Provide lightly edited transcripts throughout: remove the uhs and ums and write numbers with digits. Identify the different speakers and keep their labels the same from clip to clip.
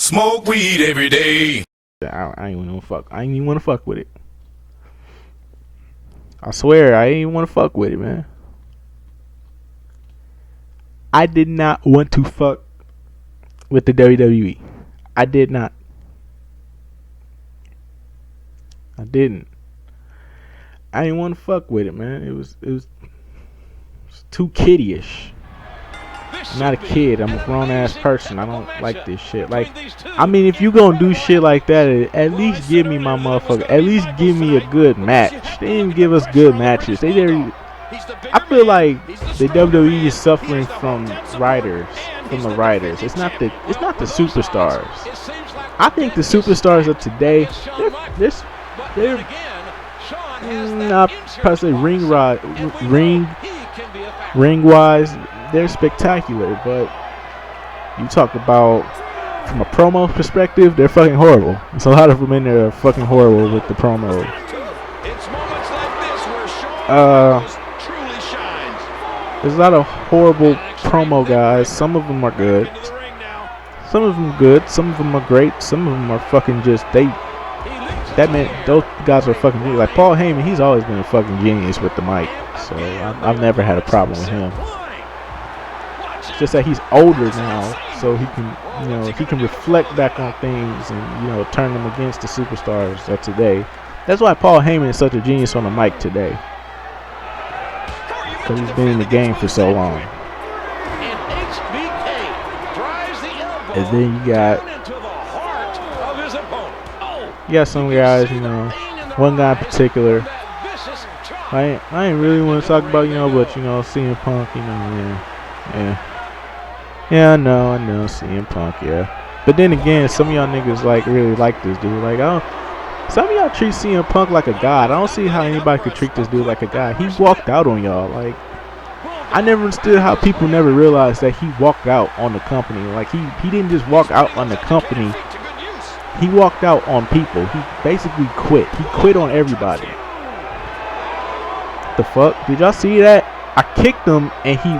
Speaker 1: Smoke weed every day.
Speaker 2: I ain't even fuck. I ain't even want to fuck with it. I swear, I ain't even want to fuck with it, man. I did not want to fuck with the WWE. I did not. I didn't. I didn't want to fuck with it, man. It was too kiddie-ish. I'm not a kid. I'm a grown-ass person. I don't like this shit. Like, I mean, if you gonna do shit like that, at least give me my motherfucker. At least give me a good match. They didn't give us good matches. They didn't. I feel like the WWE is suffering from writers. From the writers. It's not the superstars. I think the superstars of today, they're not per se ring wise, they're spectacular, but you talk about from a promo perspective, they're fucking horrible. There's a lot of them in there are fucking horrible with the promos. There's a lot of horrible promo guys. Some of them are good. Some of them good. Some of them are great. Some of them are fucking just those guys are fucking genius. Like Paul Heyman, he's always been a fucking genius with the mic. So I've never had a problem with him. It's just that he's older now, so he can reflect back on things and turn them against the superstars of today. That's why Paul Heyman is such a genius on the mic today, because he's been in the game for so long. And then you got some guys, one guy in particular. I ain't really want to talk about, but CM Punk, yeah, I know, CM Punk, yeah. But then again, some of y'all niggas really like this dude. Some of y'all treat CM Punk like a god. I don't see how anybody could treat this dude like a god. He walked out on y'all. I never understood how people never realized that he walked out on the company. He didn't just walk out on the company. He walked out on people. He basically quit. He quit on everybody. The fuck? Did y'all see that? I kicked him and he...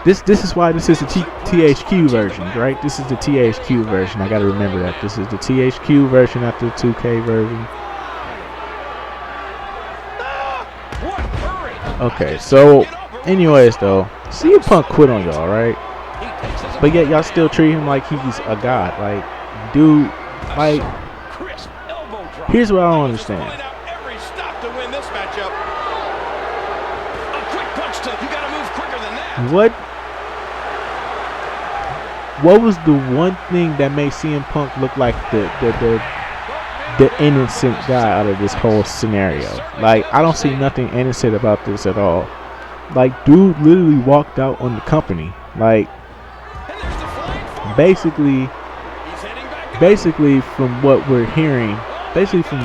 Speaker 2: This is why this is the THQ version, right? This is the THQ version. I gotta remember that. This is the THQ version, not the 2K version. Okay, so anyways though, CM Punk quit on y'all, right? But yet y'all still treat him like he's a god. Dude, here's what I don't understand. What was the one thing that made CM Punk look like the innocent guy out of this whole scenario? I don't see nothing innocent about this at all. Dude literally walked out on the company. Basically from what we're hearing, basically from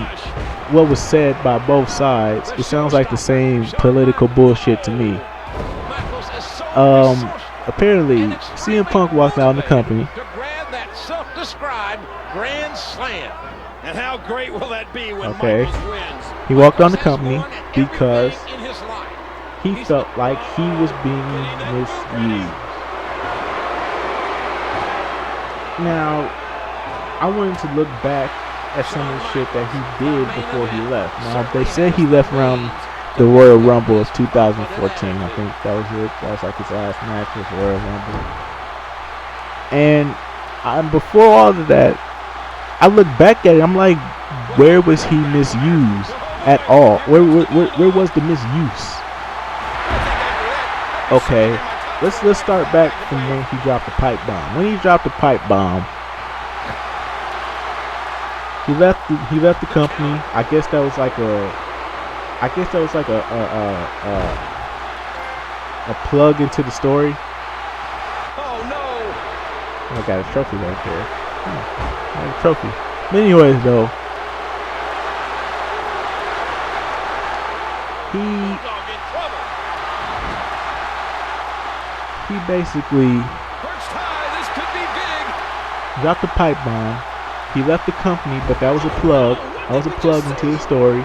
Speaker 2: what was said by both sides, it sounds like the same political bullshit to me. Apparently, CM Punk walked out on the company.
Speaker 3: To grab that self-described grand slam. And how great will that be when Michaels wins?
Speaker 2: He walked on the company because he felt like he was being misused. Now, I wanted to look back at some of the shit that he did before he left. Now, they said he left around the Royal Rumble of 2014. I think that was it. That was his last match with Royal Rumble. And before all of that, I look back at it. I'm like, where was he misused at all? Where was the misuse? Okay, let's start back from when he dropped the pipe bomb. When he dropped the pipe bomb, he left the company. I guess that was a plug into the story.
Speaker 3: Oh no!
Speaker 2: I got a trophy right there. I got a trophy. But anyways, though, he basically dropped the pipe bomb. He left the company, but that was a plug. That was a plug into the story.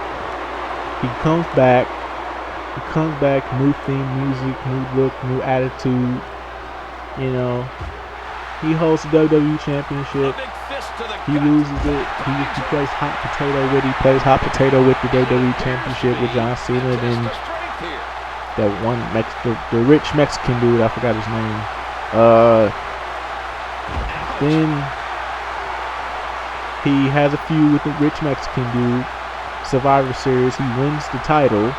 Speaker 2: He comes back, new theme music, new look, new attitude, He holds the WWE Championship. He loses it. He plays hot potato with. He plays hot potato with the WWE Championship with John Cena. Then that one the rich Mexican dude, I forgot his name. Then he has a feud with the rich Mexican dude. Survivor Series. He wins the title.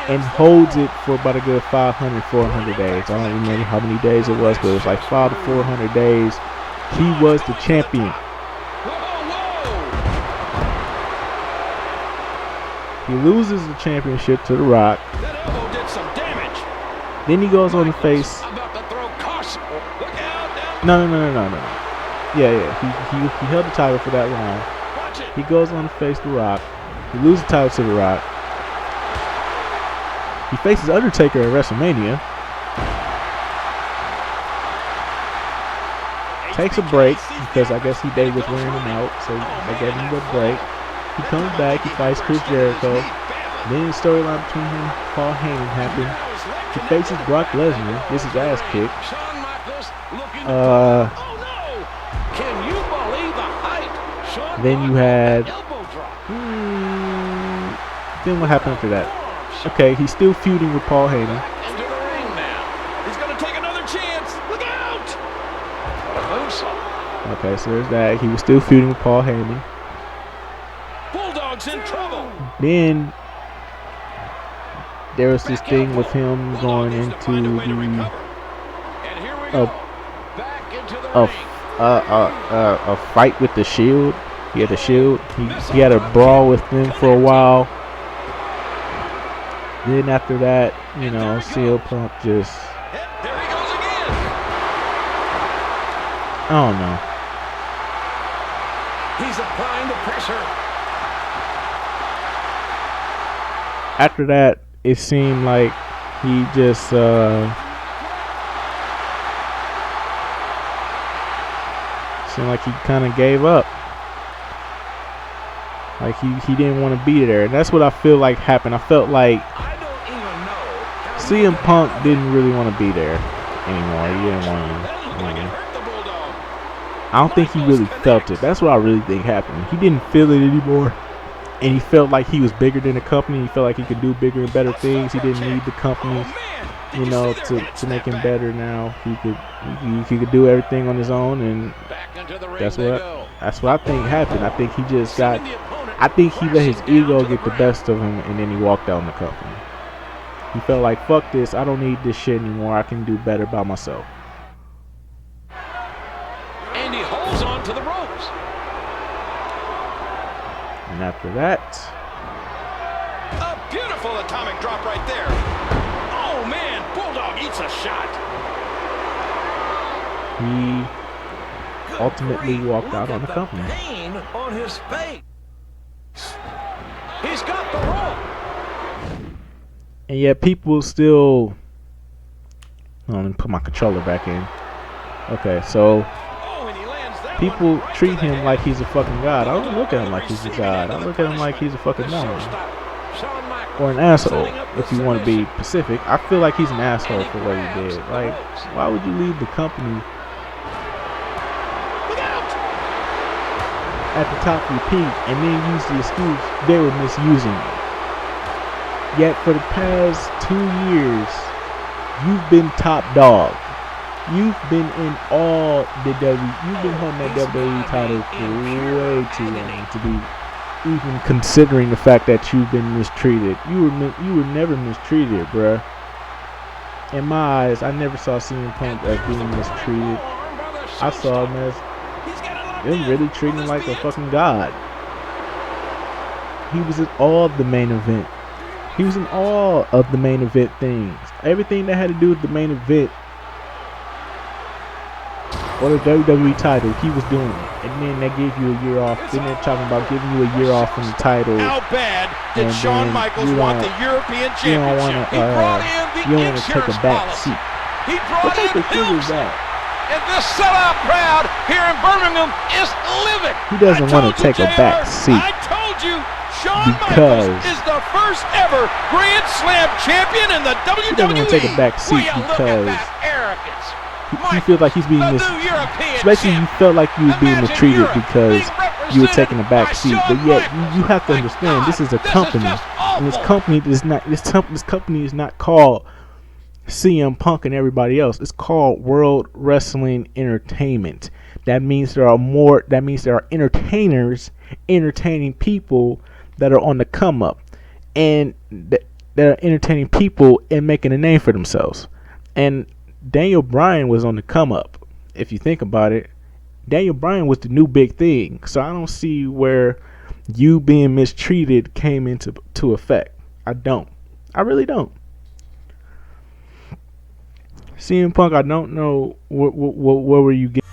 Speaker 2: And holds it for about a good 500, 400 days. I don't remember how many days it was, but it was like 500 to 400 days. He was the champion. He loses the championship to The Rock. Then he goes on to face. No. Yeah. He held the title for that long. He goes on to face The Rock. He loses the title to The Rock. He faces Undertaker at WrestleMania. Takes a break because I guess they was wearing him out, so they gave him a break. He comes back. He fights Chris Jericho. Then the storyline between him and Paul Heyman happened. He faces Brock Lesnar. Gets his ass kicked. Then you had. Then what happened after that? Okay, he's still feuding with Paul Heyman.
Speaker 3: Into the ring now. He's going to take another chance. Look out! What a moonsault.
Speaker 2: Okay, so there's that. He was still feuding with Paul Heyman.
Speaker 3: Bulldog's in trouble.
Speaker 2: Then there was this thing with him going into a fight with the Shield. He had a Shield. He had a brawl with them for a while. Then after that, you know, CM Punk just,
Speaker 3: There he goes again.
Speaker 2: I don't know.
Speaker 3: He's applying the pressure.
Speaker 2: After that, it seemed like he just seemed like he kind of gave up. Like he didn't want to be there, and that's what I feel like happened. I felt like CM Punk didn't really want to be there anymore. He didn't want to. I don't think he really felt it. That's what I really think happened. He didn't feel it anymore, and he felt like he was bigger than the company. He felt like he could do bigger and better things. He didn't need the company, you know, to make him better. Now he could do everything on his own, and that's what I think happened. I think he just got. I think he let his ego get the best of him, and then he walked out on the company. He felt like, fuck this, I don't need this shit anymore. I can do better by myself.
Speaker 3: And he holds on to the ropes.
Speaker 2: And after that,
Speaker 3: A beautiful atomic drop right there. Oh man, Bulldog eats a shot.
Speaker 2: he ultimately walked out on the company.
Speaker 3: Pain on his face. He's got the rope.
Speaker 2: And yet people still. Let me put my controller back in. Okay, so people treat him like he's a fucking god. I don't look at him like he's a god. I look at him like he's a fucking moron. Or an asshole, if you want to be specific. I feel like he's an asshole for what he did. Like, why would you leave the company at the top of your peak and then use the excuse they were misusing you? Yet for the past 2 years, you've been top dog. You've been in all the you've been holding that WWE title for way too long to be even considering the fact that you've been mistreated. You were never mistreated, bruh. In my eyes, I never saw CM Punk as being mistreated. I saw him as them really treating him like a fucking god. He was in all of the main event. He was in all of the main event things. Everything that had to do with the main event or the WWE title, he was doing it. And then they gave you a year off. Then they're talking about giving you a year off from the title.
Speaker 3: How bad did Shawn Michaels want the European Championship?
Speaker 2: You don't want to take a back seat.
Speaker 3: He brought in
Speaker 2: is that?
Speaker 3: And this sellout crowd here in Birmingham is livid.
Speaker 2: He doesn't want to take a back seat.
Speaker 3: I told you,
Speaker 2: because
Speaker 3: is the first ever Grand Slam champion in the WWE.
Speaker 2: he doesn't want to take a back seat because he feels like he's being especially you felt like you were being mistreated because you were taking a back seat. But yet you have to understand this is a company, and this company is not called CM Punk and everybody else. It's called World Wrestling Entertainment. That means there are entertainers entertaining people that are on the come up, and that are entertaining people and making a name for themselves. And Daniel Bryan was on the come up. If you think about it, Daniel Bryan was the new big thing. So I don't see where you being mistreated came into effect. I really don't. CM Punk, I don't know where were you getting